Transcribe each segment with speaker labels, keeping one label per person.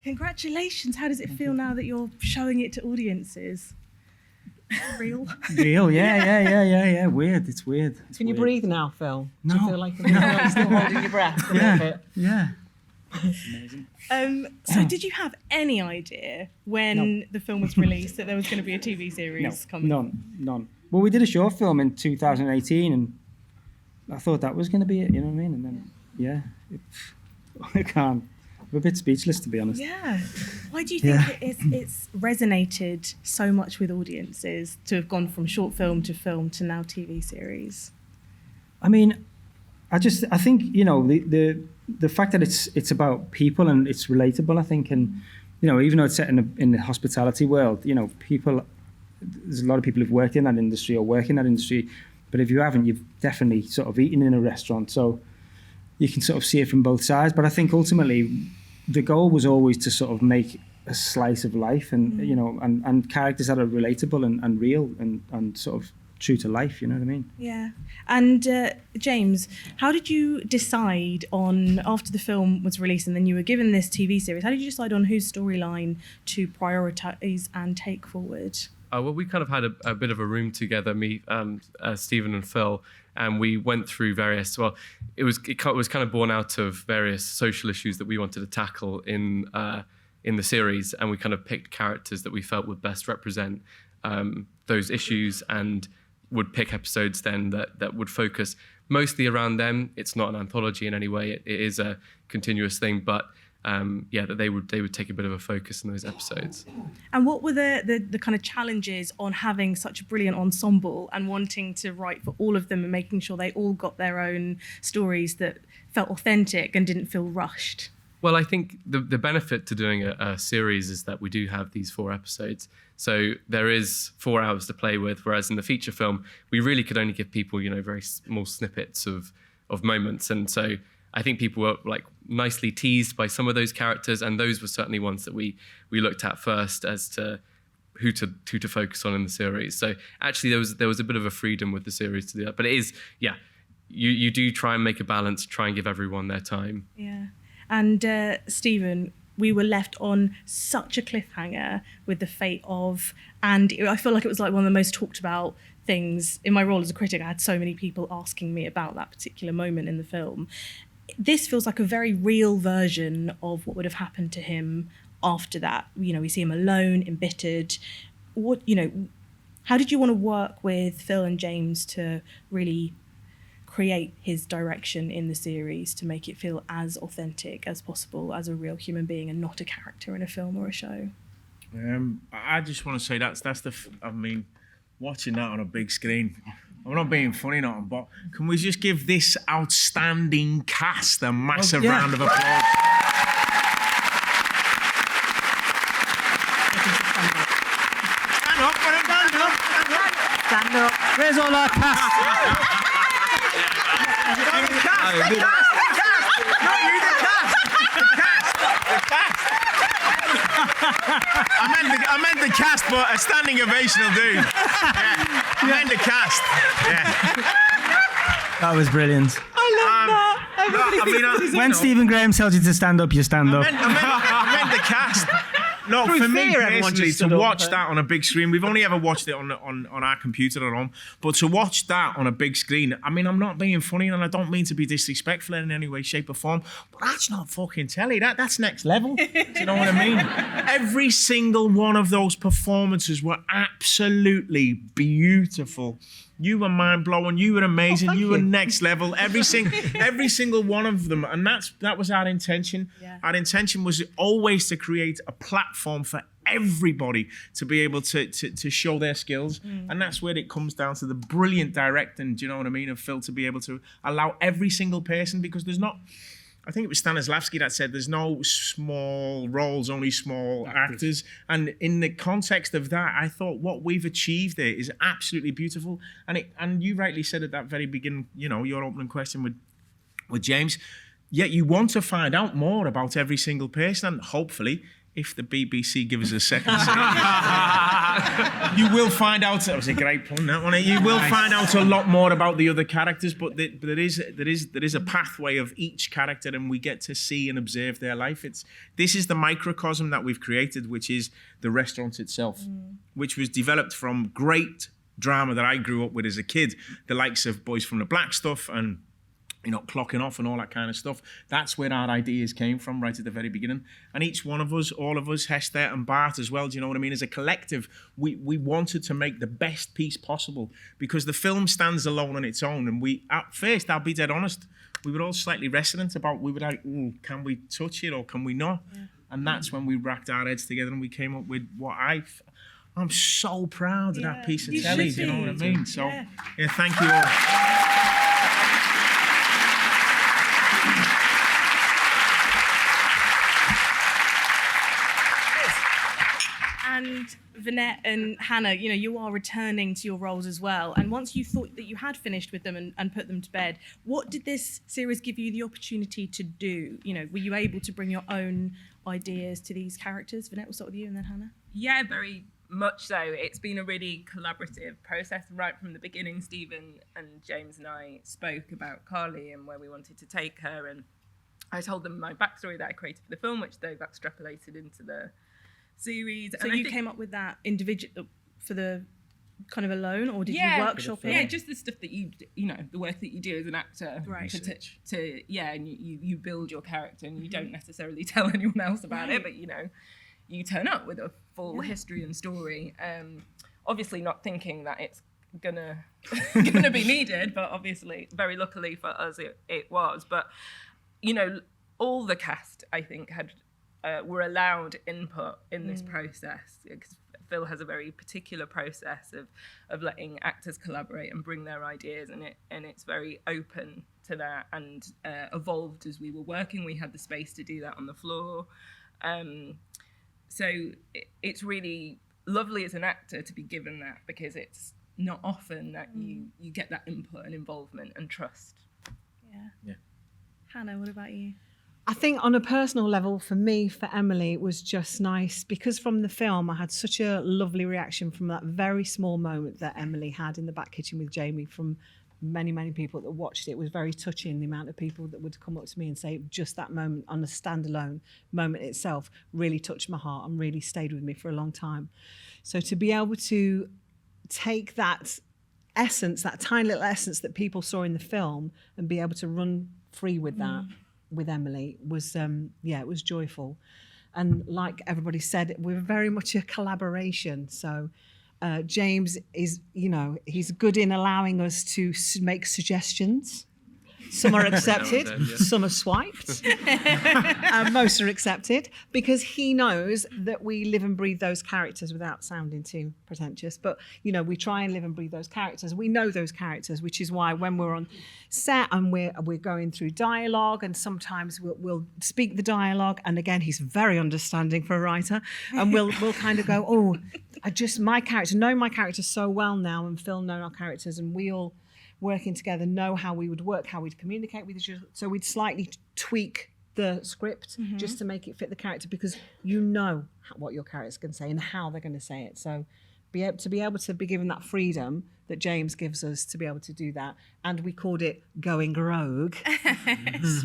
Speaker 1: Congratulations. How does it feel now that you're showing it to audiences? Real?
Speaker 2: Real, yeah. Weird, it's weird.
Speaker 3: Can you breathe now, Phil?
Speaker 2: No.
Speaker 3: Do you feel like you're still holding your breath a little bit?
Speaker 2: Yeah.
Speaker 4: Amazing.
Speaker 1: So did you have any idea when the film was released that there was going to be a TV series coming?
Speaker 2: None. Well, we did a short film in 2018 and I thought that was going to be it, you know what I mean? And then, I can't. I'm a bit speechless, to be honest.
Speaker 1: Yeah. Why do you think it's resonated so much with audiences to have gone from short film to now TV series?
Speaker 2: I mean, I think, you know, the fact that it's about people and it's relatable, I think, and, you know, even though it's set in the hospitality world, you know, there's a lot of people who've worked in that industry or work in that industry, but if you haven't, you've definitely sort of eaten in a restaurant, so you can sort of see it from both sides. But I think ultimately the goal was always to sort of make a slice of life and, you know, and characters that are relatable and real and sort of true to life, you know what I mean?
Speaker 1: Yeah. And James, how did you decide on, after the film was released and then you were given this TV series, how did you decide on whose storyline to prioritise and take forward?
Speaker 5: Well, we kind of had a bit of a room together, me, Stephen and Phil, and we went through various, it was kind of born out of various social issues that we wanted to tackle in the series, and we kind of picked characters that we felt would best represent those issues and would pick episodes then that would focus mostly around them. It's not an anthology in any way, it is a continuous thing, but that they would take a bit of a focus in those episodes. And
Speaker 1: what were the kind of challenges on having such a brilliant ensemble and wanting to write for all of them and making sure they all got their own stories that felt authentic and didn't feel rushed?
Speaker 5: Well, I think the benefit to doing a series is that we do have these 4 episodes. So there is 4 hours to play with, whereas in the feature film, we really could only give people, you know, very small snippets of moments. And so I think people were like nicely teased by some of those characters, and those were certainly ones that we looked at first as to who to focus on in the series. So actually there was a bit of a freedom with the series to do that. But it is, you do try and make a balance, try and give everyone their time.
Speaker 1: Yeah. And Stephen, we were left on such a cliffhanger with the fate of Andy. I feel like it was like one of the most talked about things. In my role as a critic, I had so many people asking me about that particular moment in the film. This feels like a very real version of what would have happened to him after that. You know, we see him alone, embittered. How did you want to work with Phil and James to really create his direction in the series to make it feel as authentic as possible as a real human being and not a character in a film or a show?
Speaker 4: I just want to say watching that on a big screen, I'm not being funny, but can we just give this outstanding cast a massive round of applause? Stand up, stand up.
Speaker 2: Where's all our cast?
Speaker 4: I meant the cast, but a standing ovation will do. I meant the cast. Yeah.
Speaker 2: That was brilliant.
Speaker 1: I love that.
Speaker 2: When Stephen Graham tells you to stand up, you stand up.
Speaker 4: I meant the cast. No, for me personally, to watch that on a big screen, we've only ever watched it on our computer at home, but to watch that on a big screen, I mean, I'm not being funny and I don't mean to be disrespectful in any way, shape or form, but that's not fucking telly. That's next level. Do you know what I mean? Every single one of those performances were absolutely beautiful. You were mind-blowing, you were amazing, you were next level, every single one of them. And that was our intention. Yeah. Our intention was always to create a platform for everybody to be able to show their skills. And that's where it comes down to the brilliant directing, do you know what I mean, of Phil, to be able to allow every single person, because there's not, I think it was Stanislavski that said there's no small roles, only small actors. And in the context of that, I thought what we've achieved there is absolutely beautiful. And you rightly said at that very beginning, you know, your opening question with James, yet you want to find out more about every single person, and hopefully, if the BBC give us a second series, You will find out. That was a great pun, that one. You will find out a lot more about the other characters, but there is a pathway of each character, and we get to see and observe their life. This is the microcosm that we've created, which is the restaurant itself, which was developed from great drama that I grew up with as a kid, the likes of Boys from the Black stuff and clocking off and all that kind of stuff. That's where our ideas came from right at the very beginning. And each one of us, all of us, Hester and Bart as well, do you know what I mean? As a collective, we wanted to make the best piece possible because the film stands alone on its own. And at first, I'll be dead honest, we were all slightly reticent about, we were like, can we touch it or can we not? Yeah. And that's when we racked our heads together and we came up with what I'm so proud of that piece of telly, do you know what I mean? So, yeah, thank you all.
Speaker 1: And Vinette and Hannah, you are returning to your roles as well. And once you thought that you had finished with them and put them to bed, what did this series give you the opportunity to do? Were you able to bring your own ideas to these characters? Vinette, we'll start with you and then Hannah.
Speaker 6: Yeah, very much so. It's been a really collaborative process right from the beginning. Stephen and James and I spoke about Carly and where we wanted to take her. And I told them my backstory that I created for the film, which they've extrapolated into the series.
Speaker 1: So you came up with that individual for the kind of alone, or did you workshop it?
Speaker 6: Yeah, just the stuff that the work that you do as an actor,
Speaker 1: right?
Speaker 6: And you build your character, and you don't necessarily tell anyone else about it, but you turn up with a full history and story. Obviously, not thinking that it's gonna be needed, but obviously, very luckily for us, it was. But all the cast, I think, were allowed input in this process, because Phil has a very particular process of letting actors collaborate and bring their ideas, and it's very open to that, and evolved as we were working. We had the space to do that on the floor, so it's really lovely as an actor to be given that, because it's not often that you get that input and involvement and trust.
Speaker 1: Yeah. Hannah, what about you?
Speaker 3: I think on a personal level, for me, for Emily, it was just nice because from the film, I had such a lovely reaction from that very small moment that Emily had in the back kitchen with Jamie from many, many people that watched it. It was very touching, the amount of people that would come up to me and say just that moment on a standalone moment itself really touched my heart and really stayed with me for a long time. So to be able to take that essence, that tiny little essence that people saw in the film and be able to run free with that with Emily was, it was joyful. And like everybody said, we're very much a collaboration. So James is, he's good in allowing us to make suggestions. Some are accepted, some are swiped, and most are accepted because he knows that we live and breathe those characters without sounding too pretentious. But, we try and live and breathe those characters. We know those characters, which is why when we're on set and we're going through dialogue, and sometimes we'll speak the dialogue. And again, he's very understanding for a writer. And we'll kind of go, know my character so well now, and Phil know our characters, and we all working together know how we would work, how we'd communicate with each other. So we'd slightly tweak the script just to make it fit the character, because you know what your character's going to say and how they're going to say it. So to be able to be given that freedom that James gives us to be able to do that. And we called it Going Rogue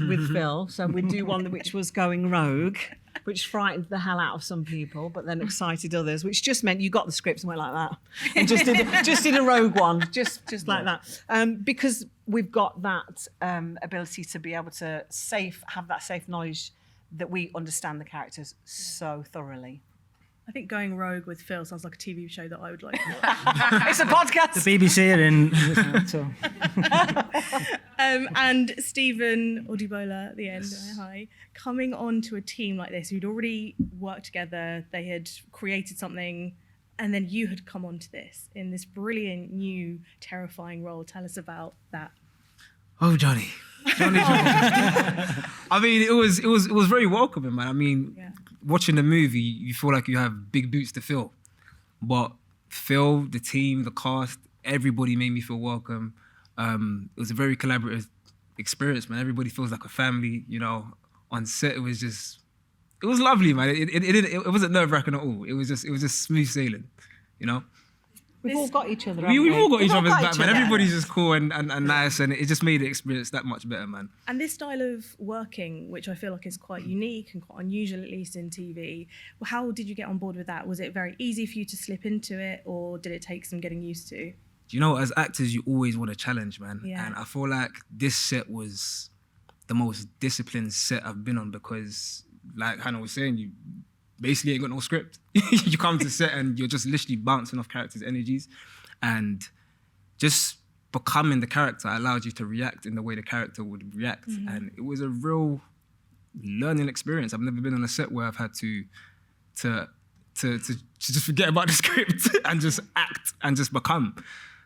Speaker 3: with Phil. So we'd do one which was Going Rogue, which frightened the hell out of some people, but then excited others, which just meant you got the script and went like that. And just did a rogue one, just like that. Because we've got that ability to be able to have that safe knowledge that we understand the characters so thoroughly.
Speaker 1: I think Going Rogue with Phil sounds like a TV show that I would like to watch.
Speaker 3: It's a podcast.
Speaker 2: The BBC are in.
Speaker 1: And Stephen Odibola at the end, coming on to a team like this, who'd already worked together, they had created something, and then you had come onto this in this brilliant, new, terrifying role. Tell us about that.
Speaker 7: Oh, Johnny. I mean, it was very welcoming, man. I mean, watching the movie, you feel like you have big boots to fill. But Phil, the team, the cast, everybody made me feel welcome. It was a very collaborative experience, man. Everybody feels like a family, on set. It was lovely, man. It wasn't nerve-wracking at all. It was just smooth sailing, you know.
Speaker 3: We've all got each other.
Speaker 7: We've all got each other's back,
Speaker 3: each
Speaker 7: man.
Speaker 3: other.
Speaker 7: Everybody's just cool and nice, and it just made the experience that much better, man.
Speaker 1: And this style of working, which I feel like is quite unique and quite unusual, at least in TV, well, how did you get on board with that? Was it very easy for you to slip into it, or did it take some getting used to?
Speaker 7: You know, as actors, you always want a challenge, man.
Speaker 1: Yeah.
Speaker 7: And I feel like this set was the most disciplined set I've been on because, like Hannah was saying, you basically ain't got no script. You come to set and you're just literally bouncing off characters' energies. And just becoming the character allowed you to react in the way the character would react. Mm-hmm. And it was a real learning experience. I've never been on a set where I've had to just forget about the script and just act and just become.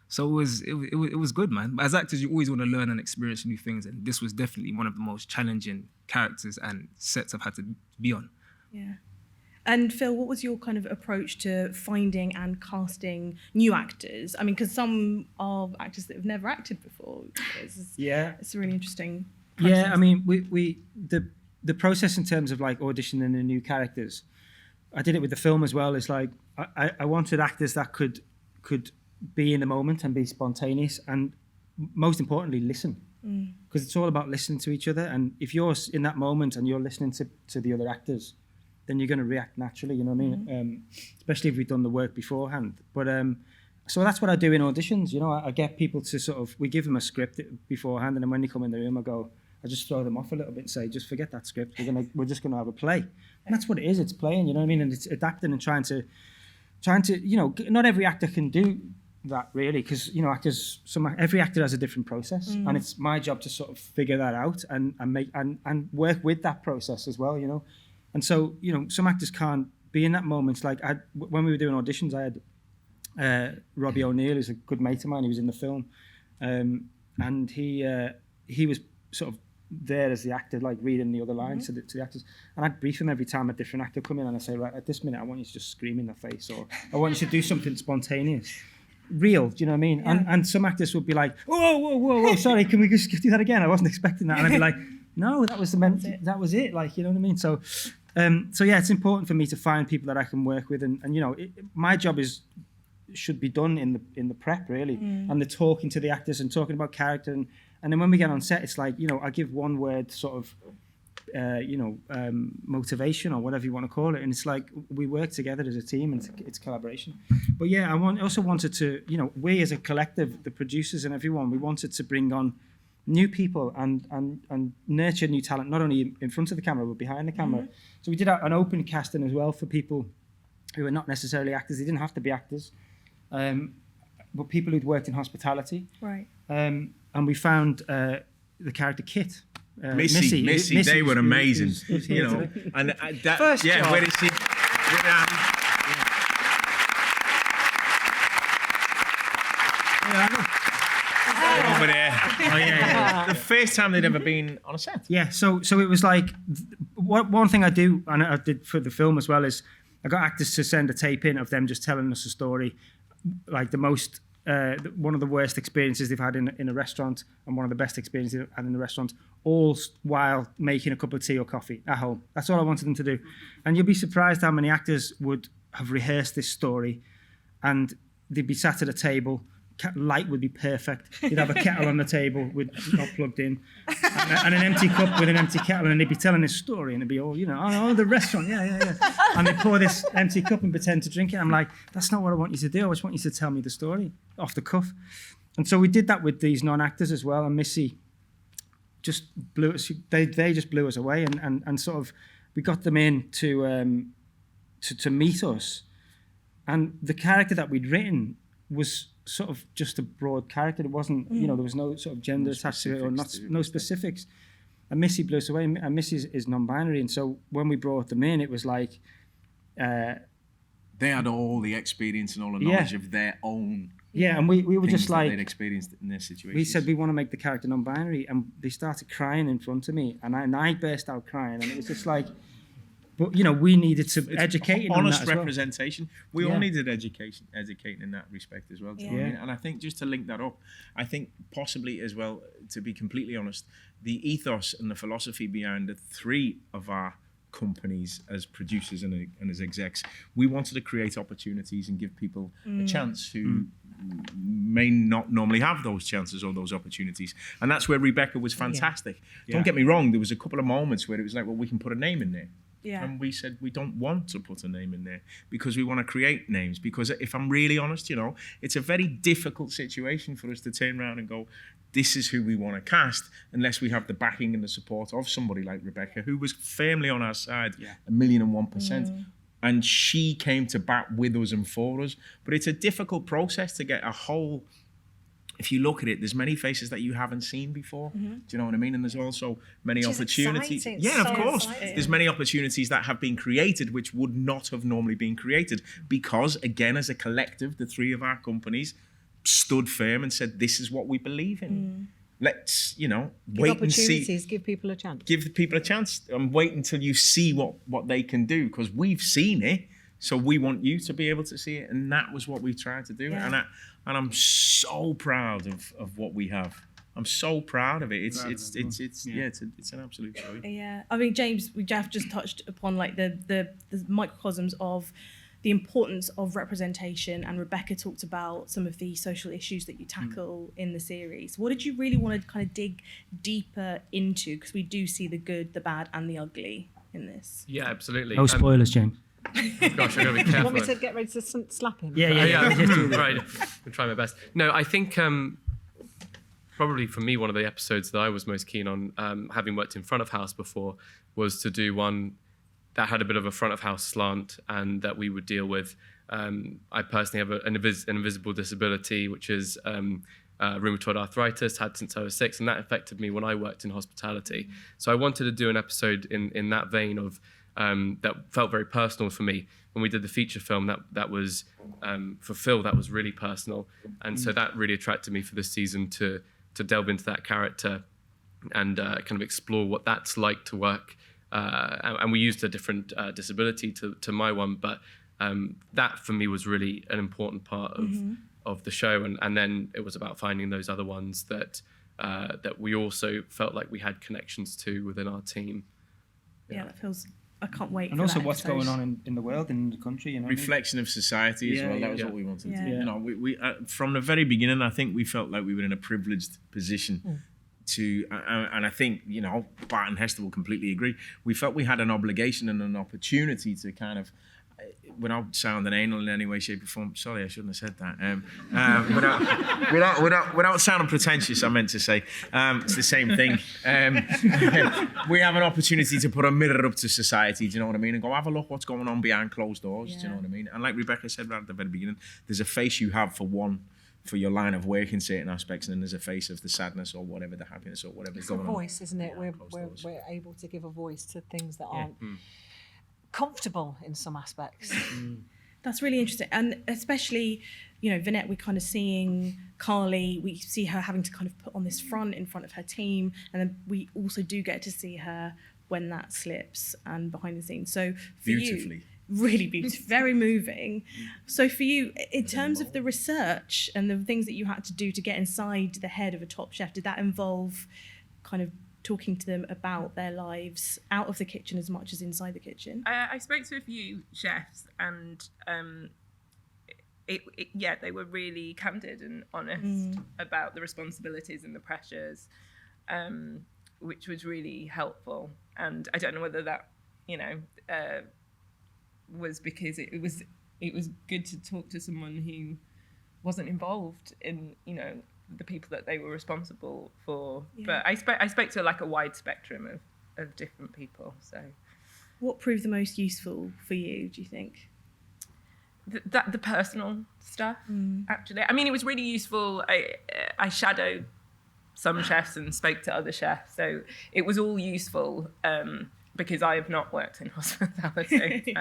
Speaker 7: So it was good, man. But as actors, you always want to learn and experience new things. And this was definitely one of the most challenging characters and sets I've had to be on.
Speaker 1: Yeah. And Phil, what was your kind of approach to finding and casting new actors? I mean, because some are actors that have never acted before. It's a really interesting process.
Speaker 2: Yeah, I mean, the process in terms of like auditioning the new characters, I did it with the film as well. It's like I wanted actors that could be in the moment and be spontaneous, and most importantly, listen. Because it's all about listening to each other. And if you're in that moment and you're listening to the other actors, then you're going to react naturally, you know what I mean?
Speaker 1: Mm-hmm.
Speaker 2: Especially if we've done the work beforehand. But so that's what I do in auditions. You know, I get people to we give them a script beforehand, and then when they come in the room, I just throw them off a little bit and say, just forget that script. We're just going to have a play, and that's what it is. It's playing, you know what I mean? And it's adapting and trying to, you know, not every actor can do that really, because you know, every actor has a different process, and it's my job to sort of figure that out and make and work with that process as well, you know. And so, you know, some actors can't be in that moment. Like when we were doing auditions, I had Robbie O'Neill, who's a good mate of mine. He was in the film, and he was sort of there as the actor, like reading the other lines to the actors. And I'd brief him every time a different actor come in, and I'd say, right, at this minute, I want you to just scream in their face, or I want you to do something spontaneous. Real, do you know what I mean? Yeah. And some actors would be like, whoa, sorry, can we just do that again? I wasn't expecting that. And I'd be like, no, that was it. Like, you know what I mean? So yeah, it's important for me to find people that I can work with, and you know, my job should be done in the prep really, and the talking to the actors and talking about character, and then when we get on set, it's like, you know, I give one word sort of, motivation or whatever you want to call it, and it's like we work together as a team, and it's collaboration. But yeah, I also wanted to, you know, we as a collective, the producers and everyone, we wanted to bring on new people and nurture new talent, not only in front of the camera but behind the camera. So we did an open casting as well for people who are not necessarily actors. They didn't have to be actors, but people who'd worked in hospitality.
Speaker 1: Right.
Speaker 2: And we found the character Kit.
Speaker 4: Missy, they were amazing.
Speaker 2: Who's
Speaker 4: you know,
Speaker 2: today.
Speaker 4: and that
Speaker 3: First job.
Speaker 4: where is she? Over there. Oh yeah. The first time they'd ever been on a set.
Speaker 2: Yeah, so it was like one thing I do, and I did for the film as well, is I got actors to send a tape in of them just telling us a story, like the most one of the worst experiences they've had in a restaurant and one of the best experiences they've had in the restaurant, all while making a cup of tea or coffee at home. That's all I wanted them to do. And you'll be surprised how many actors would have rehearsed this story, and they'd be sat at a table, light would be perfect, you'd have a kettle on the table with not plugged in, and an empty cup with an empty kettle, and they'd be telling this story, and it'd be all, you know, oh, the restaurant, yeah. And they pour this empty cup and pretend to drink it. I'm like, that's not what I want you to do. I just want you to tell me the story off the cuff. And so we did that with these non-actors as well, and Missy just blew us, they just blew us away, and sort of, we got them in to meet us, and the character that we'd written was sort of just a broad character. It wasn't, you know, there was no sort of gender attached to it, or no specifics. And Missy blew us away, and Missy is non-binary, and so when we brought them in, it was like
Speaker 4: they had all the experience and all the knowledge of their own.
Speaker 2: Yeah, and we were just like,
Speaker 4: they'd experienced in their situation.
Speaker 2: We said we want to make the character non-binary, and they started crying in front of me, and I burst out crying, and it was just like, but you know, we needed to educate
Speaker 4: honest
Speaker 2: on that
Speaker 4: representation. We all needed educating in that respect as well. Do you know what I mean? And I think just to link that up, I think possibly as well, to be completely honest, the ethos and the philosophy behind the three of our companies as producers and as execs, we wanted to create opportunities and give people a chance who may not normally have those chances or those opportunities. And that's where Rebecca was fantastic. Don't get me wrong, there was a couple of moments where it was like, well, we can put a name in there.
Speaker 1: Yeah.
Speaker 4: And we said we don't want to put a name in there because we want to create names. Because if I'm really honest, it's a very difficult situation for us to turn around and go, this is who we want to cast, unless we have the backing and the support of somebody like Rebecca, who was firmly on our side, 1,001,001%. And she came to bat with us and for us. But it's a difficult process to get a whole... If you look at it, there's many faces that you haven't seen before. Do you know what I mean? And there's also many opportunities.
Speaker 3: Exciting.
Speaker 4: Yeah,
Speaker 3: So
Speaker 4: of course.
Speaker 3: exciting.
Speaker 4: There's many opportunities that have been created which would not have normally been created because, again, as a collective, the three of our companies stood firm and said, this is what we believe in. Let's, wait and see.
Speaker 3: Give people a chance.
Speaker 4: Give people a chance and wait until you see what they can do, because we've seen it. So we want you to be able to see it, and that was what we tried to do.
Speaker 1: Yeah.
Speaker 4: And I'm so proud of what we have. I'm so proud of it. It's an absolute joy.
Speaker 1: Yeah, I mean, James, we have just touched upon like the microcosms of the importance of representation, and Rebecca talked about some of the social issues that you tackle in the series. What did you really want to kind of dig deeper into? Because we do see the good, the bad, and the ugly in this.
Speaker 5: Yeah, absolutely.
Speaker 2: No spoilers, James.
Speaker 5: Gosh, I'm going to be
Speaker 3: You
Speaker 5: careful.
Speaker 3: want me to get ready to slap him?
Speaker 2: Yeah.
Speaker 5: Right. I'll try my best. No, I think probably for me, one of the episodes that I was most keen on, having worked in front of house before, was to do one that had a bit of a front of house slant and that we would deal with. I personally have an invisible disability, which is rheumatoid arthritis, had since I was 6, and that affected me when I worked in hospitality. So I wanted to do an episode in that vein of that felt very personal for me. When we did the feature film, that was for Phil, that was really personal, and so that really attracted me for this season to delve into that character and kind of explore what that's like to work. And we used a different disability to my one, but that for me was really an important part of the show. And then it was about finding those other ones that we also felt like we had connections to within our team.
Speaker 1: Yeah, that feels... I can't wait.
Speaker 2: And
Speaker 1: for
Speaker 2: also
Speaker 1: that
Speaker 2: what's
Speaker 1: episode.
Speaker 2: going on in the world, in the country.
Speaker 4: Reflection of society as well. That was what we wanted to do.
Speaker 1: Yeah.
Speaker 4: We from the very beginning, I think we felt like we were in a privileged position to, and I think, Bart and Hester will completely agree. We felt we had an obligation and an opportunity to kind of, without sounding anal in any way, shape, or form. Sorry, I shouldn't have said that. Without sounding pretentious, I meant to say it's the same thing. We have an opportunity to put a mirror up to society. Do you know what I mean? And go have a look what's going on behind closed doors. Do you know what I mean? And like Rebecca said right at the very beginning, there's a face you have for your line of work in certain aspects, and then there's a face of the sadness or whatever, the happiness or whatever's going on.
Speaker 3: It's a voice, isn't it? We're able to give a voice to things that aren't comfortable in some aspects.
Speaker 1: That's really interesting. And especially, Vinette, we're kind of seeing Carly, we see her having to kind of put on this front in front of her team. And then we also do get to see her when that slips and behind the scenes. So for
Speaker 4: Beautifully.
Speaker 1: you, really beautiful, very moving. So for you, in terms of the research and the things that you had to do to get inside the head of a top chef, did that involve kind of talking to them about their lives out of the kitchen as much as inside the kitchen?
Speaker 6: I spoke to a few chefs, and they were really candid and honest about the responsibilities and the pressures, which was really helpful. And I don't know whether that, was because it was good to talk to someone who wasn't involved in, the people that they were responsible for. Yeah. But I spoke to like a wide spectrum of different people. So,
Speaker 1: what proved the most useful for you, do you think?
Speaker 6: The personal stuff, actually. I mean, it was really useful. I shadowed some chefs and spoke to other chefs, so it was all useful because I have not worked in hospitality.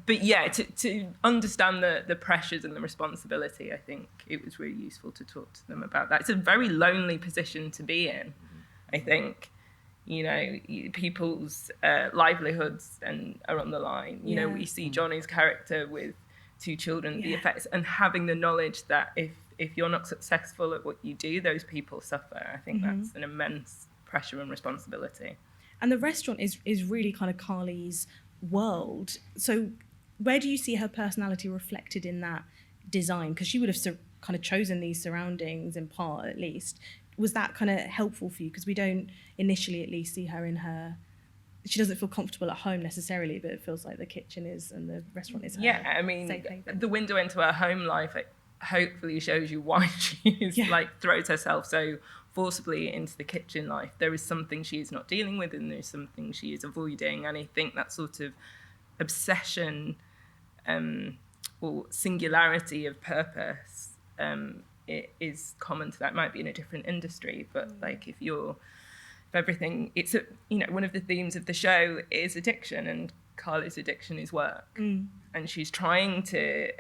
Speaker 6: But yeah, to understand the pressures and the responsibility, I think it was really useful to talk to them about that. It's a very lonely position to be in, I think. People's livelihoods are on the line. We see Johnny's character with 2 children, the effects, and having the knowledge that if you're not successful at what you do, those people suffer. I think that's an immense pressure and responsibility.
Speaker 1: And the restaurant is really kind of Carly's world. So where do you see her personality reflected in that design? Because she would have kind of chosen these surroundings in part, at least. Was that kind of helpful for you? Because we don't initially at least see her in her... She doesn't feel comfortable at home necessarily, but it feels like the kitchen is and the restaurant is her
Speaker 6: I mean,
Speaker 1: safe haven.
Speaker 6: the window into her home life, it hopefully shows you why she is like throws herself so forcibly into the kitchen life. There is something she is not dealing with, and there's something she is avoiding. And I think that sort of obsession or singularity of purpose, it is common to that. It might be in a different industry, but like if everything, it's one of the themes of the show is addiction, and Carly's addiction is work, and she's trying to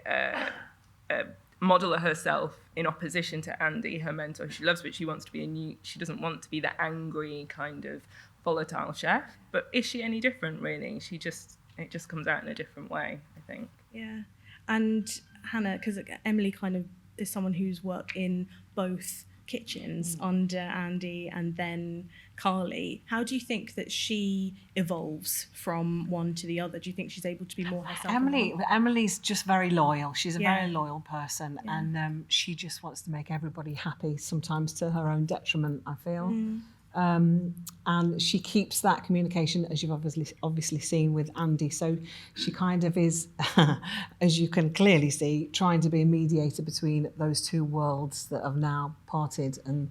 Speaker 6: model herself in opposition to Andy, her mentor. She loves, but she wants to be she doesn't want to be that angry kind of volatile chef. But is she any different, really? It just comes out in a different way, I think.
Speaker 1: Yeah. And Hannah, because Emily kind of is someone who's worked in both kitchens under Andy and then Carly. How do you think that she evolves from one to the other? Do you think she's able to be more herself?
Speaker 3: Emily's just very loyal. She's a very loyal person, and she just wants to make everybody happy, sometimes to her own detriment, I feel. And she keeps that communication, as you've obviously seen with Andy. So she kind of is, as you can clearly see, trying to be a mediator between those two worlds that have now parted, and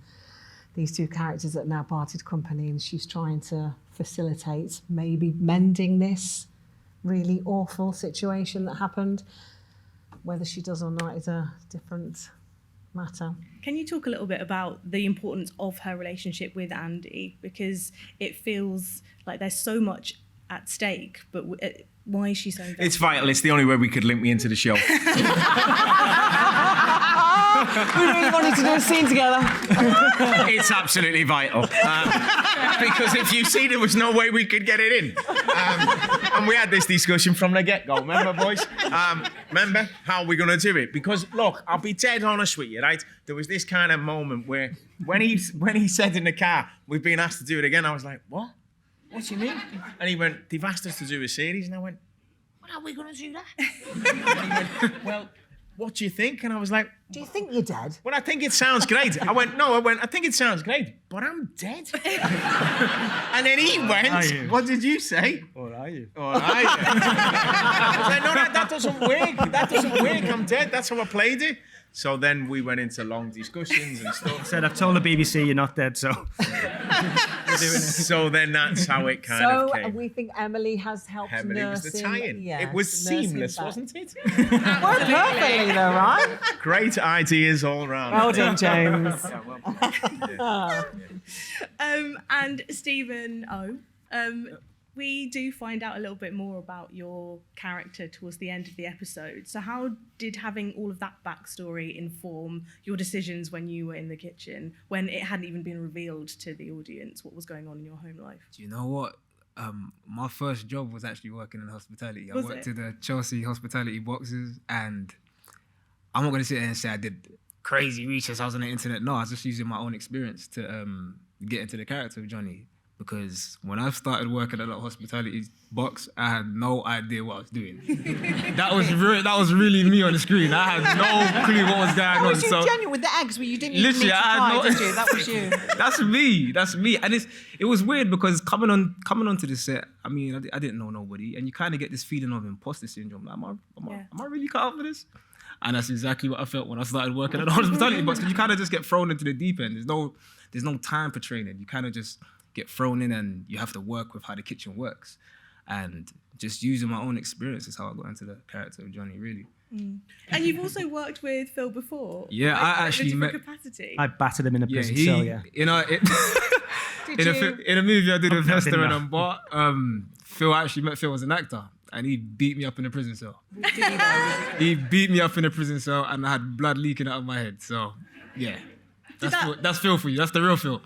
Speaker 3: these two characters that have now parted company. And she's trying to facilitate maybe mending this really awful situation that happened. Whether she does or not is a different matter.
Speaker 1: Can you talk a little bit about the importance of her relationship with Andy? Because it feels like there's so much at stake, but why is she so invested?
Speaker 4: It's vital. It's the only way we could link me into the show.
Speaker 3: We really wanted to do a scene together.
Speaker 4: It's absolutely vital. Because if you see, there was no way we could get it in. And we had this discussion from the get-go. Remember, boys? Remember how we're going to do it? Because, look, I'll be dead honest with you, right? There was this kind of moment where when he said in the car, we've been asked to do it again, I was like, what? What do you mean? And he went, they've asked us to do a series. And I went, well, how are we going to do that? And he went, well, what do you think? And I was like,
Speaker 3: do you think you're dead?
Speaker 4: Well, I think it sounds great. I think it sounds great, but I'm dead. And then he went, what did you say?
Speaker 2: Or are you?
Speaker 4: Or are you? I was like, no, that doesn't work. That doesn't work. I'm dead. That's how I played it. So then we went into long discussions and stuff.
Speaker 2: Said, I've told the BBC you're not dead, so...
Speaker 4: So then that's how it kind of came.
Speaker 3: So we think Emily has helped
Speaker 4: Emily was the tie-in. It was seamless, wasn't it?
Speaker 3: Worked perfectly though, right?
Speaker 4: Great ideas all round.
Speaker 3: Well done, James.
Speaker 1: And Stephen we do find out a little bit more about your character towards the end of the episode. So how did having all of that backstory inform your decisions when you were in the kitchen, when it hadn't even been revealed to the audience what was going on in your home life?
Speaker 7: Do you know what? My first job was actually working in hospitality. I worked
Speaker 1: it?
Speaker 7: at the Chelsea hospitality boxes, and I'm not going to sit there and say I did crazy research. I was on the internet. No, I was just using my own experience to get into the character of Johnny. Because when I started working at that hospitality box, I had no idea what I was doing. That was really me on the screen. I had no clue what was going on.
Speaker 3: Was you genuine with the eggs where you didn't even need to try, did you? That was you.
Speaker 7: That's me. And it was weird because coming onto the set, I mean, I didn't know nobody, and you kind of get this feeling of imposter syndrome. Like, am I really cut out for this? And that's exactly what I felt when I started working at the hospitality box. Because you kind of just get thrown into the deep end. There's no time for training. You kind of just get thrown in, and you have to work with how the kitchen works. And just using my own experience is how I got into the character of Johnny, really.
Speaker 1: And you've also worked with Phil before.
Speaker 7: Yeah,
Speaker 1: like,
Speaker 7: I actually
Speaker 1: in a
Speaker 7: met...
Speaker 1: different capacity.
Speaker 2: I battered him in a prison cell, yeah.
Speaker 7: You know, in a movie I did with Hester and Bart, Phil, I actually met Phil as an actor, and he beat me up in a prison cell. He beat me up in a prison cell, and I had blood leaking out of my head, so, yeah. That's Phil for you. That's the real Phil.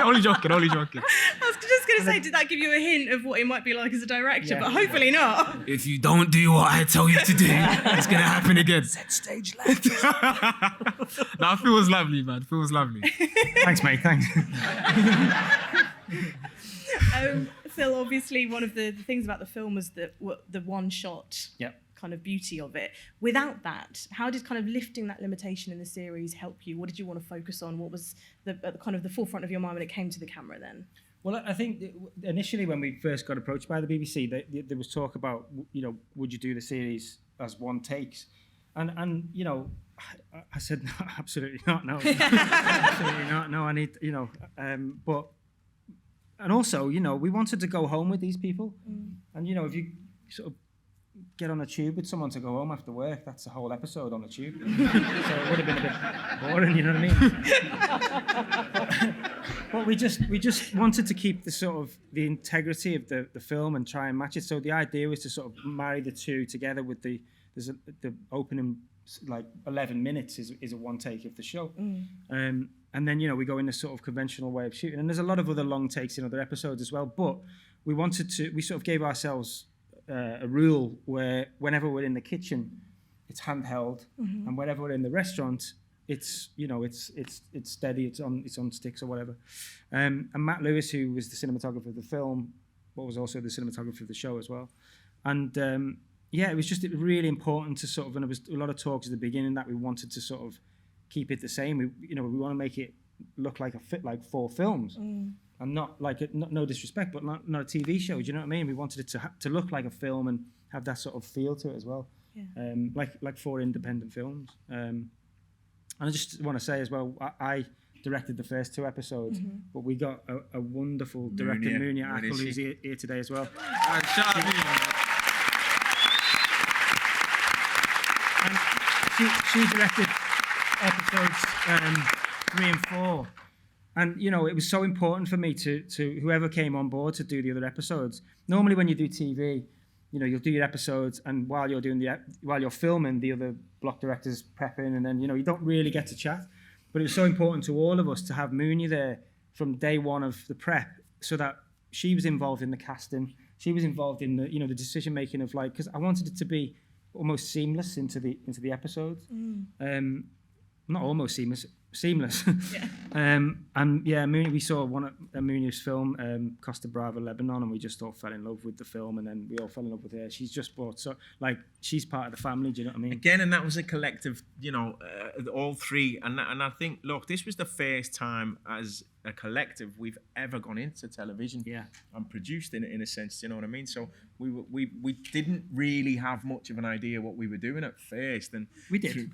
Speaker 7: Only joking.
Speaker 1: I was just going to say, did that give you a hint of what it might be like as a director? But hopefully not.
Speaker 7: If you don't do what I tell you to do, it's going to happen again.
Speaker 2: Set stage left.
Speaker 7: That feels lovely, man. Feels lovely.
Speaker 2: Thanks, mate. Thanks.
Speaker 1: Phil, obviously, one of the things about the film was the one shot kind of beauty of it. Without that, how did kind of lifting that limitation in the series help you? What did you want to focus on? What was at kind of the forefront of your mind when it came to the camera then?
Speaker 2: Well, I think initially when we first got approached by the BBC, there was talk about, would you do the series as one takes? And I said, no, absolutely not, no. Absolutely not, no, I need, but... And also, we wanted to go home with these people. And, if you sort of get on a tube with someone to go home after work, that's a whole episode on the tube. So it would have been a bit boring, you know what I mean? But we just wanted to keep the sort of the integrity of the film and try and match it. So the idea was to sort of marry the two together with the opening, like 11 minutes is a one take of the show. And then, we go in a sort of conventional way of shooting. And there's a lot of other long takes in other episodes as well. But we sort of gave ourselves a rule where whenever we're in the kitchen, it's handheld. And whenever we're in the restaurant, it's steady, it's on sticks or whatever. And Matt Lewis, who was the cinematographer of the film, but was also the cinematographer of the show as well. And it was just really important to sort of, and there was a lot of talks at the beginning that we wanted to sort of keep it the same. We want to make it look like like 4 films, and not like no disrespect, but not a TV show. Do you know what I mean? We wanted it to look like a film and have that sort of feel to it as well, like 4 independent films. And I just want to say as well, I directed the first 2 episodes, but we got a wonderful director, Munia Akil, who's here today as well.
Speaker 7: Shout out to you.
Speaker 2: And she directed episodes 3 and 4, and it was so important for me to whoever came on board to do the other episodes. Normally when you do TV, you'll do your episodes, and while you're filming, the other block director's prepping, and then you don't really get to chat. But it was so important to all of us to have Munia there from day one of the prep, so that she was involved in the casting, she was involved in the the decision making of, like, because I wanted it to be almost seamless into the episodes. Not almost seamless. We saw one of Munia's film, Costa Brava, Lebanon, and we just all fell in love with the film, and then we all fell in love with her. She's just brought, so like, she's part of the family. Do you know what I mean?
Speaker 4: Again, and that was a collective, all 3, and I think, look, this was the first time as a collective we've ever gone into television and produced in a sense. You know what I mean? So we didn't really have much of an idea what we were doing at first, and
Speaker 2: we did.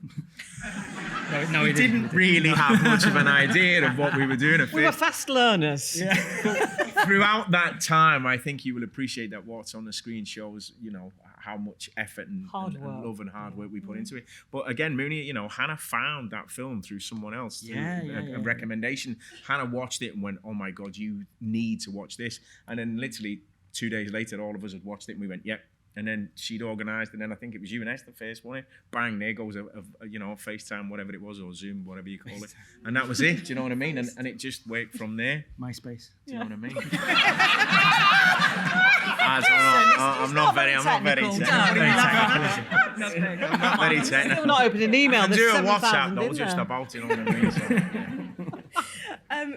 Speaker 4: No, we didn't really have much of an idea of what we were doing at first.
Speaker 3: We were fast learners.
Speaker 4: But throughout that time, I think you will appreciate that what's on the screen shows, how much effort and love and hard work we put into it. But again, Munia, Hannah found that film through someone else, through a recommendation. Hannah watched it and went, "Oh my God, you need to watch this." And then literally 2 days later, all of us had watched it and we went, "Yep." And then she'd organised, and then I think it was you and Esther first, wasn't it? Bang, there goes a FaceTime, whatever it was, or Zoom, whatever you call it. And that was it, do you know what I mean? And it just worked from there.
Speaker 2: MySpace.
Speaker 4: Do you know what I mean? I'm not very technical.
Speaker 3: Still not opened an email.
Speaker 4: I can do a WhatsApp though, just about, you know what I mean? So.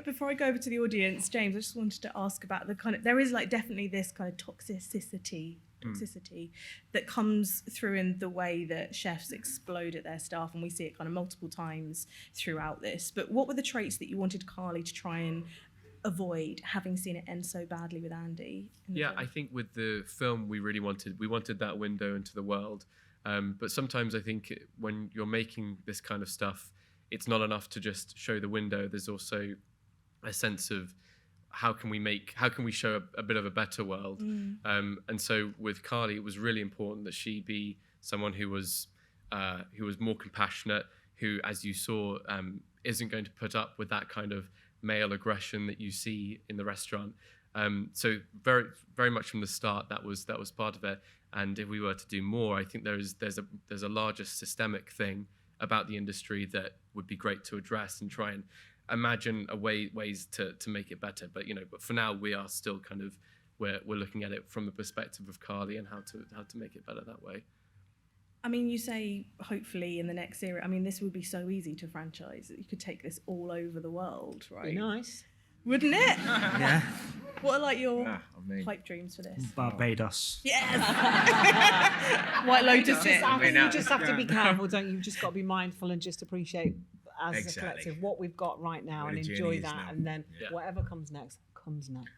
Speaker 1: Before I go over to the audience, James, I just wanted to ask about the kind of, there is like definitely this kind of toxicity that comes through in the way that chefs explode at their staff, and we see it kind of multiple times throughout this. But what were the traits that you wanted Carly to try and avoid, having seen it end so badly with Andy?
Speaker 5: I think with the film we wanted that window into the world, but sometimes I think when you're making this kind of stuff, it's not enough to just show the window. There's also a sense of how can we show a bit of a better world? And so with Carly, it was really important that she be someone who was more compassionate, who, as you saw, isn't going to put up with that kind of male aggression that you see in the restaurant. So very, very much from the start, that was part of it. And if we were to do more, I think there's a larger systemic thing about the industry that would be great to address and try and imagine ways to make it better. But but for now we are still kind of we're looking at it from the perspective of Carly and how to make it better that way.
Speaker 1: I mean, you say hopefully in the next series. I mean, this would be so easy to franchise. You could take this all over the world, right?
Speaker 3: Be nice.
Speaker 1: Wouldn't it?
Speaker 2: Yeah.
Speaker 1: What are like your pipe dreams for this?
Speaker 2: Barbados.
Speaker 1: Yes. White Lotus.
Speaker 3: You just have to be careful, don't you? You've just got to be mindful and just appreciate as a collective what we've got right now and enjoy that, and then whatever comes next.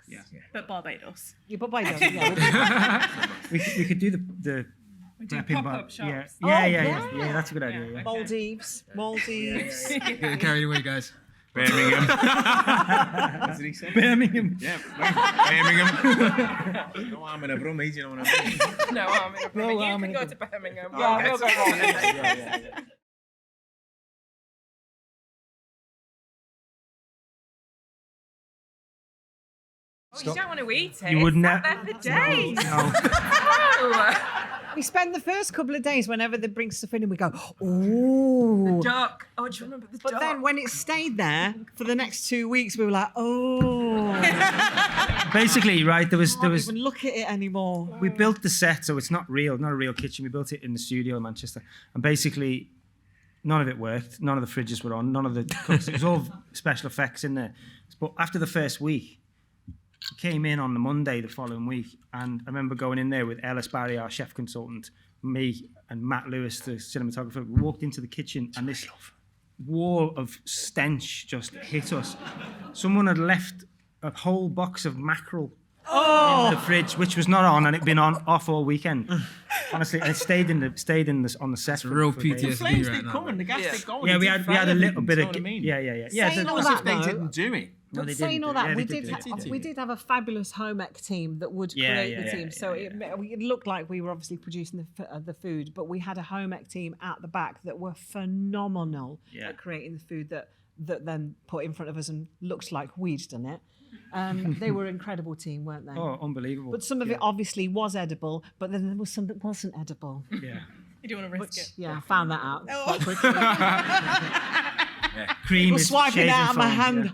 Speaker 2: Yeah.
Speaker 1: But Barbados.
Speaker 3: Yeah, Barbados. Yeah.
Speaker 2: We could do the
Speaker 6: pop-up shops.
Speaker 2: Yeah, that's a good idea. Yeah.
Speaker 3: Maldives.
Speaker 7: Getting carried away, guys.
Speaker 4: Birmingham. What did he say?
Speaker 2: Birmingham.
Speaker 4: Yeah, Birmingham. No harm in a brummie, do you know what I mean?
Speaker 6: No harm in a Birmingham. You can go to Birmingham.
Speaker 3: Yeah, we'll go wrong.
Speaker 6: You don't want to eat it.
Speaker 2: You would never.
Speaker 6: For days.
Speaker 2: No.
Speaker 3: We spend the first couple of days whenever they bring stuff in and we go, ooh.
Speaker 6: The duck. Oh, do you remember the duck?
Speaker 3: But then when it stayed there for the next 2 weeks, we were like, oh.
Speaker 2: Basically, right, there was.
Speaker 3: Can't even look at it anymore.
Speaker 2: We built the set, so it's not a real kitchen. We built it in the studio in Manchester, and basically, none of it worked. None of the fridges were on. None of the cooks. It was all special effects in there. But after the first week, we came in on the Monday the following week, and I remember going in there with Ellis Barry, our chef consultant, me, and Matt Lewis, the cinematographer. We walked into the kitchen, and this wall of stench just hit us. Someone had left a whole box of mackerel in the fridge, which was not on, and it'd been off all weekend. Honestly, and it stayed on the set.
Speaker 7: It's real PTSD
Speaker 4: Flames
Speaker 7: right
Speaker 4: did
Speaker 7: now.
Speaker 4: come and the gas did go.
Speaker 2: Yeah, we had a little bit of. Yeah.
Speaker 3: Saying all that,
Speaker 4: They
Speaker 3: though,
Speaker 4: didn't do it.
Speaker 2: No, they
Speaker 3: saying
Speaker 2: didn't
Speaker 3: all
Speaker 2: do it.
Speaker 3: that,
Speaker 2: Yeah,
Speaker 3: we
Speaker 2: they
Speaker 3: did.
Speaker 2: do.
Speaker 3: We did have a fabulous home ec team that would create the team. So it looked like we were obviously producing the food, but we had a home ec team at the back that were phenomenal at creating the food that then put in front of us and looked like we'd done it. They were an incredible team, weren't they?
Speaker 2: Oh, unbelievable.
Speaker 3: But some of it obviously was edible, but then there was some that wasn't edible.
Speaker 2: Yeah.
Speaker 1: You don't want to risk it.
Speaker 3: Yeah, I found that out quite quickly.
Speaker 2: Cream is
Speaker 3: swiping
Speaker 2: shaving
Speaker 3: out of my
Speaker 2: foam,
Speaker 3: hand.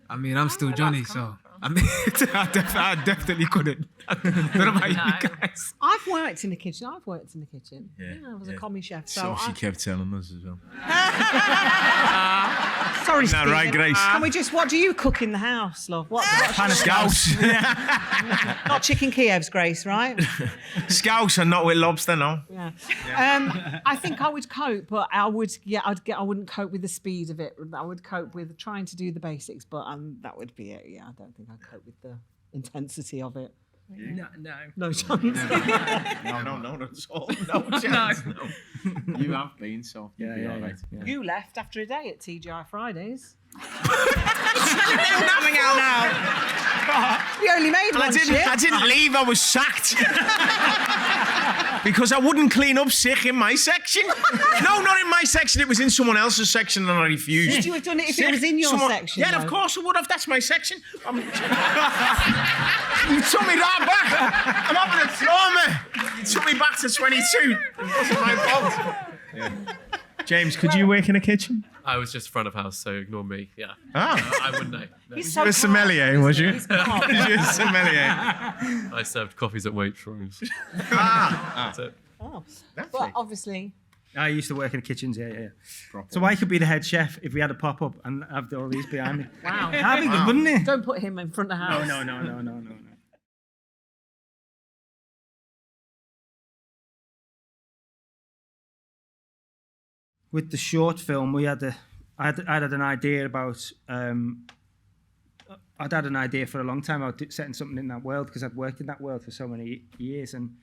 Speaker 7: I mean, I'm still Johnny, so I mean, I definitely couldn't. I don't know about you guys.
Speaker 3: I've worked in the kitchen.
Speaker 4: Yeah,
Speaker 3: I was a commie chef.
Speaker 4: So she kept telling us as well.
Speaker 3: Sorry,
Speaker 4: Isn't that
Speaker 3: Stephen.
Speaker 4: right, Grace?
Speaker 3: Can we just? What do you cook in the house, love? What?
Speaker 2: Pan of
Speaker 4: Scouse.
Speaker 3: Not chicken Kiev's, Grace, right?
Speaker 4: Scouse and not with lobster, no.
Speaker 3: Yeah. I think I would cope, but I wouldn't cope with the speed of it. I would cope with trying to do the basics, but that would be it. Yeah, I don't think I'd cope with the intensity of it.
Speaker 6: No.
Speaker 3: No chance.
Speaker 4: No, that's all. No chance. No. You have been, so you'll be all right.
Speaker 3: You left after a day at TGI Fridays.
Speaker 4: Coming out now.
Speaker 3: You only made one shit.
Speaker 4: I didn't leave. I was sacked because I wouldn't clean up sick in my section. No, not in my section. It was in someone else's section, and I refused.
Speaker 3: Would you have done it if it was in your section?
Speaker 4: Yeah,
Speaker 3: though?
Speaker 4: of course I would have. That's my section. You took me right back. I'm having a trauma. You took me back to 22. It wasn't my fault. Yeah. James, could you work in a kitchen?
Speaker 5: I was just front of house, so ignore me. Yeah.
Speaker 4: Ah.
Speaker 5: I wouldn't know. No.
Speaker 3: He's
Speaker 4: You were a sommelier, was you?
Speaker 3: He's calm.
Speaker 4: You're a sommelier.
Speaker 5: I served coffees at Waitrose. That's it.
Speaker 3: Oh.
Speaker 4: That's
Speaker 3: But
Speaker 4: it.
Speaker 3: obviously,
Speaker 2: I used to work in the kitchens, yeah.
Speaker 4: Proper.
Speaker 2: So I could be the head chef if we had a pop-up and have all these behind me.
Speaker 3: wow.
Speaker 2: That'd be good, wouldn't it?
Speaker 3: Don't put him in front of house.
Speaker 2: No. With the short film, I had an idea about. I'd had an idea for a long time about setting something in that world because I'd worked in that world for so many years, and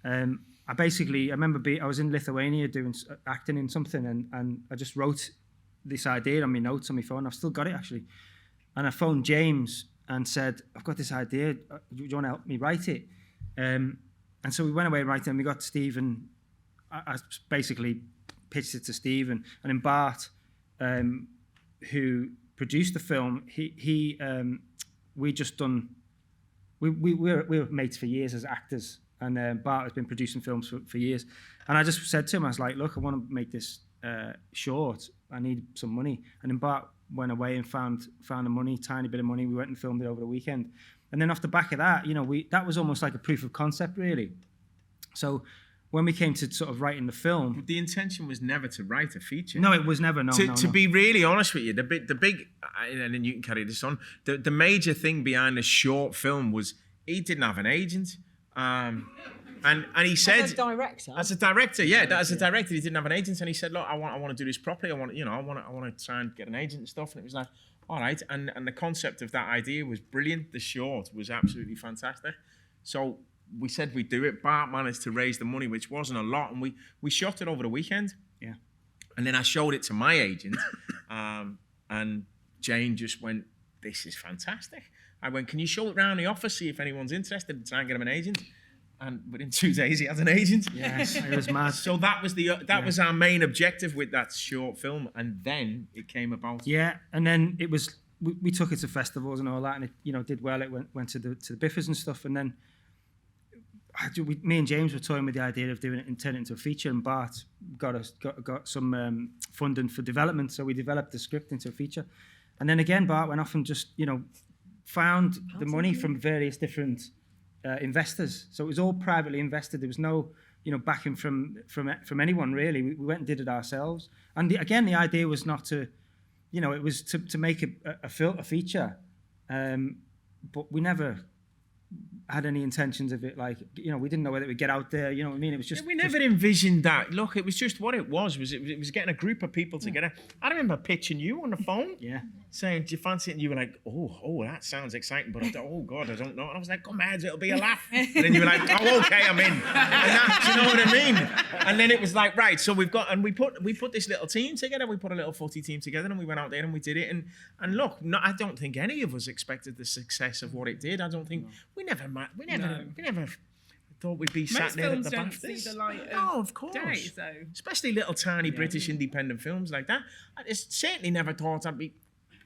Speaker 2: I remember I was in Lithuania doing acting in something, and I just wrote this idea on my notes on my phone. I've still got it actually, and I phoned James and said, "I've got this idea. Do you want to help me write it?" And so we went away writing, and we got Stephen. I basically pitched it to Stephen, and then Bart, who produced the film, we we were mates for years as actors, and Bart has been producing films for years. And I just said to him, I was like, look, I want to make this short. I need some money. And then Bart went away and found the money, tiny bit of money. We went and filmed it over the weekend. And then off the back of that, that was almost like a proof of concept, really. So when we came to sort of writing the film,
Speaker 4: but the intention was never to write a feature.
Speaker 2: No, it was never.
Speaker 4: To be really honest with you, the big, and then you can carry this on. The major thing behind the short film was he didn't have an agent, and he said
Speaker 3: as a director.
Speaker 4: As a director, he didn't have an agent, and he said, look, I want to do this properly. I want to try and get an agent and stuff. And it was like, all right. And the concept of that idea was brilliant. The short was absolutely fantastic. So we said we'd do it. Bart managed to raise the money, which wasn't a lot, and we shot it over the weekend.
Speaker 2: Yeah.
Speaker 4: And then I showed it to my agent, and Jane just went, "This is fantastic." I went, "Can you show it around the office, see if anyone's interested, and try and get him an agent?" And within 2 days, he had an agent.
Speaker 2: Yes, it was mad.
Speaker 4: So that was our main objective with that short film, and then it came about.
Speaker 2: Yeah, and then it was we took it to festivals and all that, and it did well. It went to the BFIs and stuff, and then me and James were toying with the idea of doing it and turning it into a feature, and Bart got some funding for development, so we developed the script into a feature. And then again, Bart went off and just found the money from various different investors. So it was all privately invested. There was no backing from anyone really. We went and did it ourselves. And the idea was not to, it was to make a feature, but we never had any intentions of it, we didn't know whether it would get out there, you know what I mean? It was just...
Speaker 4: We never envisioned that. Look, it was just what it was it was getting a group of people together. I remember pitching you on the phone, saying, do you fancy it? And you were like, oh, that sounds exciting, but oh God, I don't know. And I was like, come on, it'll be a laugh. And then you were like, oh, okay, I'm in. Do you know what I mean? And then it was like, right, so we put this little team together, we put a little footy team together, and we went out there and we did it. And look, I don't think any of us expected the success of what it did. I don't think, we never thought we'd be sat there at the BAFTAs.
Speaker 6: See the light
Speaker 4: of course.
Speaker 6: Day, so.
Speaker 4: Especially little tiny British independent films like that. I certainly never thought I'd be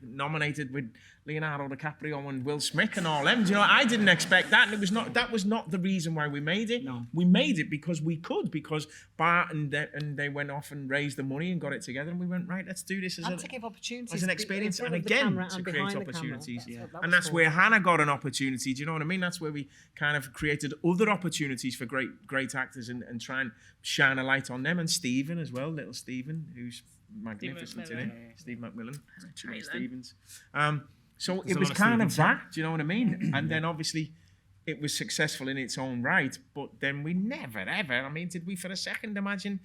Speaker 4: nominated with Leonardo DiCaprio and Will Smith and all them. I didn't expect that, and that was not the reason why we made it.
Speaker 2: No.
Speaker 4: We made it because we could, because Bart and they went off and raised the money and got it together, and we went, right, let's do this
Speaker 3: to give opportunities
Speaker 4: as an experience, and again to create opportunities.
Speaker 3: And
Speaker 4: that's where Hannah got an opportunity. Do you know what I mean? That's where we kind of created other opportunities for great actors and try and shine a light on them. And Stephen as well, little Stephen, who's magnificent in it. Steve McMillan, Stevens. So it was kind of that, do you know what I mean? And then obviously it was successful in its own right, but then we never ever, did we for a second imagine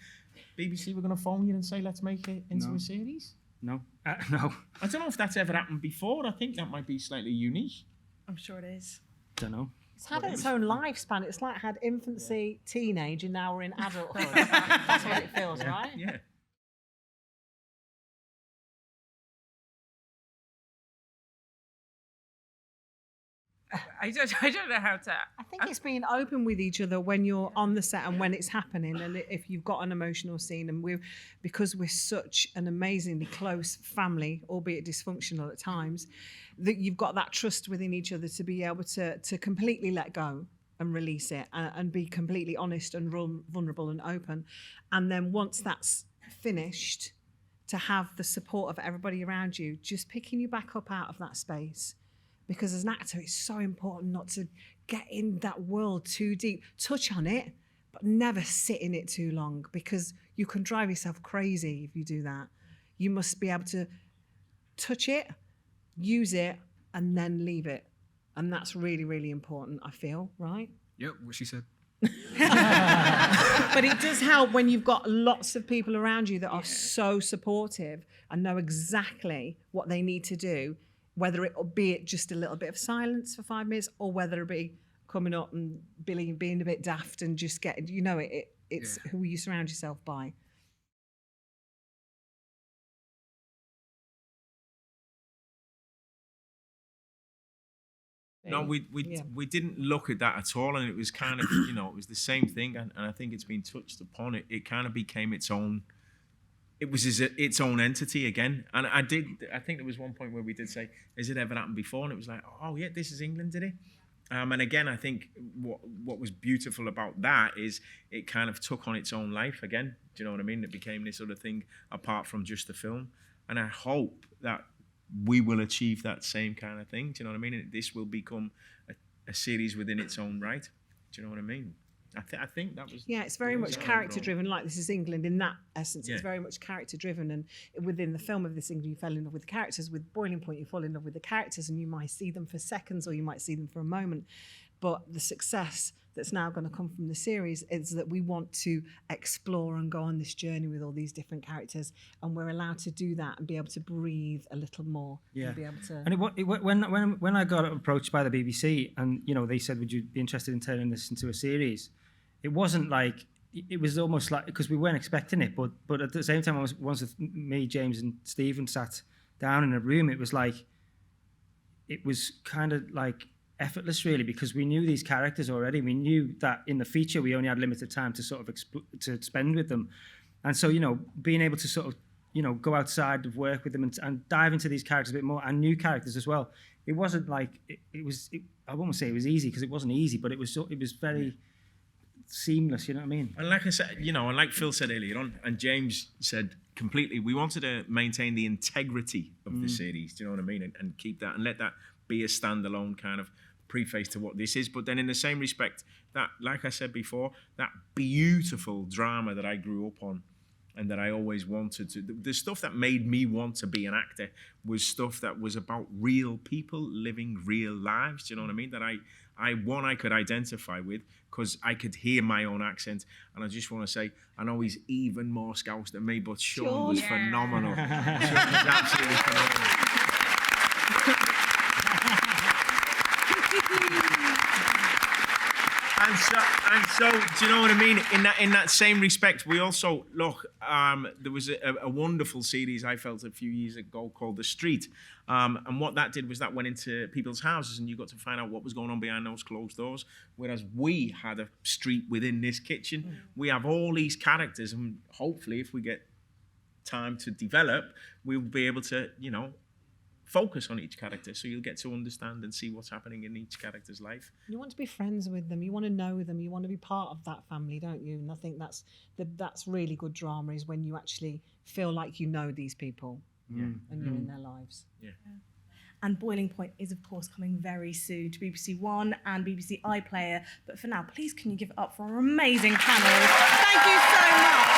Speaker 4: BBC were going to phone you and say, let's make it into a series?
Speaker 2: No. No.
Speaker 4: I don't know if that's ever happened before. I think that might be slightly unique.
Speaker 1: I'm sure it is.
Speaker 2: Don't know.
Speaker 3: It's had its own lifespan. It's like had infancy, teenage, and now we're in adulthood. That's what it feels, right?
Speaker 4: Yeah.
Speaker 6: I don't know how to.
Speaker 3: I think it's being open with each other when you're on the set and when it's happening, and if you've got an emotional scene, and because we're such an amazingly close family, albeit dysfunctional at times, that you've got that trust within each other to be able to completely let go and release it and be completely honest and vulnerable and open. And then once that's finished, to have the support of everybody around you, just picking you back up out of that space. Because as an actor, it's so important not to get in that world too deep. Touch on it, but never sit in it too long, because you can drive yourself crazy if you do that. You must be able to touch it, use it, and then leave it. And that's really, really important, I feel, right?
Speaker 7: Yep, what she said.
Speaker 3: But it does help when you've got lots of people around you that are so supportive and know exactly what they need to do, whether it be just a little bit of silence for 5 minutes, or whether it be coming up and being a bit daft and just getting, it's who you surround yourself by.
Speaker 4: No, we didn't look at that at all, and it was kind of, it was the same thing, and I think it's been touched upon. It kind of became its own. It was its own entity again, and I think there was one point where we did say, "Has it ever happened before?" And it was like, "Oh yeah, this is England, did it?" And again, I think what was beautiful about that is it kind of took on its own life again. Do you know what I mean? It became this other thing apart from just the film. And I hope that we will achieve that same kind of thing. Do you know what I mean? And this will become a series within its own right. Do you know what I mean? I think that was...
Speaker 3: Yeah, it's very much character-driven, like This Is England in that essence.
Speaker 4: Yeah.
Speaker 3: It's very much character-driven, and within the film of This England, you fell in love with the characters. With Boiling Point, you fall in love with the characters, and you might see them for seconds or you might see them for a moment. But the success that's now going to come from the series is that we want to explore and go on this journey with all these different characters, and we're allowed to do that and be able to breathe a little more.
Speaker 2: Yeah.
Speaker 3: And be able to...
Speaker 2: And when I got approached by the BBC and, you know, they said, would you be interested in turning this into a series? It wasn't like, it was almost like, because we weren't expecting it, but at the same time, once me, James and Stephen sat down in a room, it was like, it was kind of like effortless really, because we knew these characters already. We knew that in the feature, we only had limited time to sort of to spend with them. And so, you know, being able to sort of, you know, go outside of work with them and dive into these characters a bit more, and new characters as well. It wasn't like, I won't say it was easy, because it wasn't easy, but it was very... seamless, you know what I mean?
Speaker 4: And like I said, you know, and like Phil said earlier on, and James said completely, we wanted to maintain the integrity of the series, do you know what I mean? And keep that, and let that be a standalone kind of preface to what this is. But then in the same respect, that, like I said before, that beautiful drama that I grew up on and that I always wanted to, the stuff that made me want to be an actor was stuff that was about real people living real lives, do you know what I mean? That I could identify with, because I could hear my own accent. And I just want to say, I know he's even more Scouse than me, but Sean was phenomenal. Sean was absolutely phenomenal. And so, do you know what I mean? In that same respect, we also there was a wonderful series I felt a few years ago called The Street, and what that did was that went into people's houses, and you got to find out what was going on behind those closed doors. Whereas we had a street within this kitchen. We have all these characters, and hopefully, if we get time to develop, we'll be able to, you know, focus on each character, so you'll get to understand and see what's happening in each character's life.
Speaker 3: You want to be friends with them, you want to know them, you want to be part of that family, don't you? And I think that's really good drama, is when you actually feel like you know these people and you're in their lives. Yeah.
Speaker 1: And Boiling Point is, of course, coming very soon to BBC One and BBC iPlayer. But for now, please can you give it up for our amazing panel? Thank you so much.